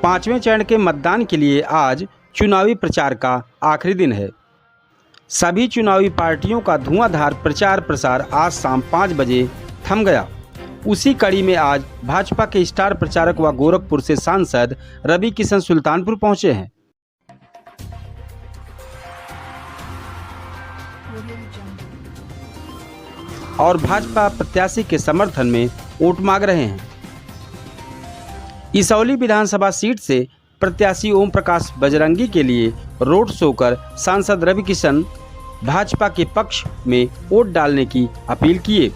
पांचवें चरण के मतदान के लिए आज चुनावी प्रचार का आखिरी दिन है। सभी चुनावी पार्टियों का धुआंधार प्रचार प्रसार आज शाम 5 बजे थम गया। उसी कड़ी में आज भाजपा के स्टार प्रचारक व गोरखपुर से सांसद रवि किशन सुल्तानपुर पहुंचे हैं और भाजपा प्रत्याशी के समर्थन में वोट मांग रहे हैं। इसौली विधानसभा सीट से प्रत्याशी ओम प्रकाश बजरंगी के लिए रोड शो कर सांसद रवि किशन भाजपा के पक्ष में वोट डालने की अपील किए।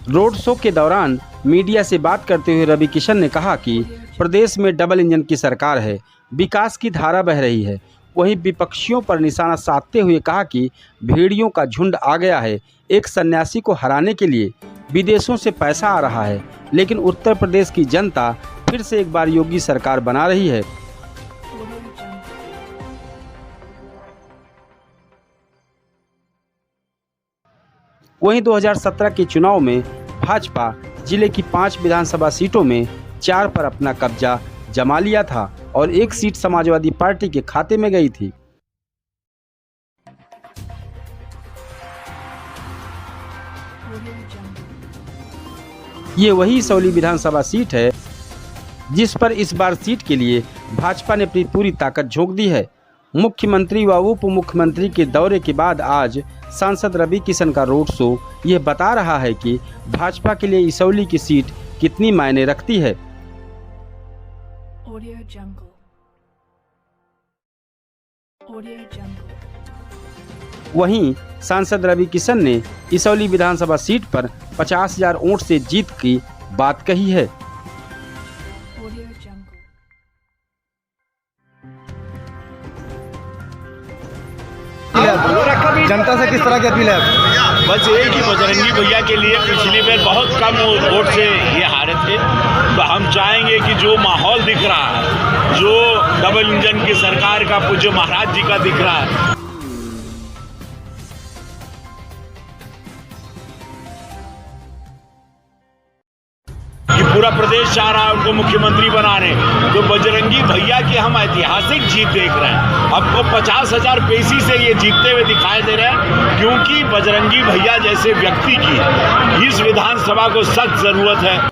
रोड शो के दौरान मीडिया से बात करते हुए रवि किशन ने कहा कि प्रदेश में डबल इंजन की सरकार है, विकास की धारा बह रही है। वहीं विपक्षियों पर निशाना साधते हुए कहा कि भेड़ियों का झुंड आ गया है। एक सन्यासी को हराने के लिए विदेशों से पैसा आ रहा है, लेकिन उत्तर प्रदेश की जनता फिर से एक बार योगी सरकार बना रही है। वहीं 2017 के चुनाव में भाजपा जिले की 5 विधानसभा सीटों में 4 पर अपना कब्जा जमा लिया था और 1 सीट समाजवादी पार्टी के खाते में गई थी। ये वही इसौली विधानसभा सीट है जिस पर इस बार सीट के लिए भाजपा ने अपनी पूरी ताकत झोंक दी है। मुख्यमंत्री व उप मुख्यमंत्री के दौरे के बाद आज सांसद रवि किशन का रोड शो यह बता रहा है कि भाजपा के लिए इसौली की सीट कितनी मायने रखती है। वहीं सांसद रवि किशन ने इसौली विधानसभा सीट पर 50,000 वोट से जीत की बात कही है। जनता से किस तरह की अपील है? बस ये कि बजरंगी भैया के लिए पिछली बार बहुत कम वोट से ये हारे थे, तो हम चाहेंगे कि जो माहौल दिख रहा है, जो डबल इंजन की सरकार का पूज्य महाराज जी का दिख रहा है, कि पूरा प्रदेश चाह रहा है उनको मुख्यमंत्री बनाने, तो बजरंगी भैया की हम ऐतिहासिक जीत देख रहे हैं। आपको 50,000 पेशी से ये जीतते हुए दिखाई दे रहे हैं, क्योंकि बजरंगी भैया जैसे व्यक्ति की इस विधानसभा को सख्त जरूरत है।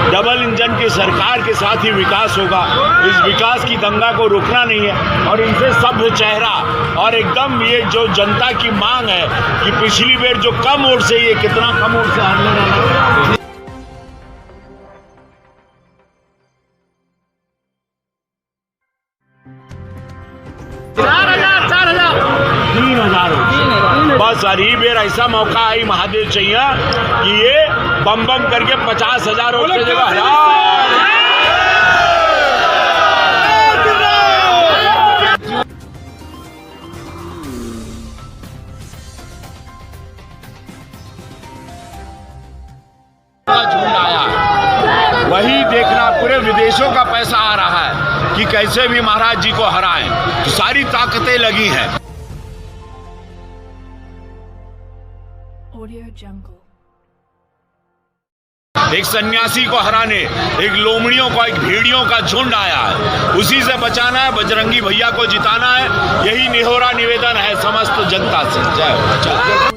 डबल इंजन की सरकार के साथ ही विकास होगा। इस विकास की गंगा को रोकना नहीं है और इनसे सभ्य चेहरा और एकदम ये जो जनता की मांग है कि पिछली बार जो कम वोट से ये कितना कम वोट से हारने वाला है। बस हरी बेर ऐसा मौका आई महादेव चाहिए कि ये बम बम करके 50,000 वोट की जगह झुंड आया। वही देखना, पूरे विदेशों का पैसा आ रहा है कि कैसे भी महाराज जी को हराएं, तो सारी ताकतें लगी हैं। एक सन्यासी को हराने, एक लोमड़ियों का, एक भेड़ियों का झुंड आया है, उसी से बचाना है, बजरंगी भैया को जिताना है। यही निहोरा निवेदन है समस्त जनता से। जय।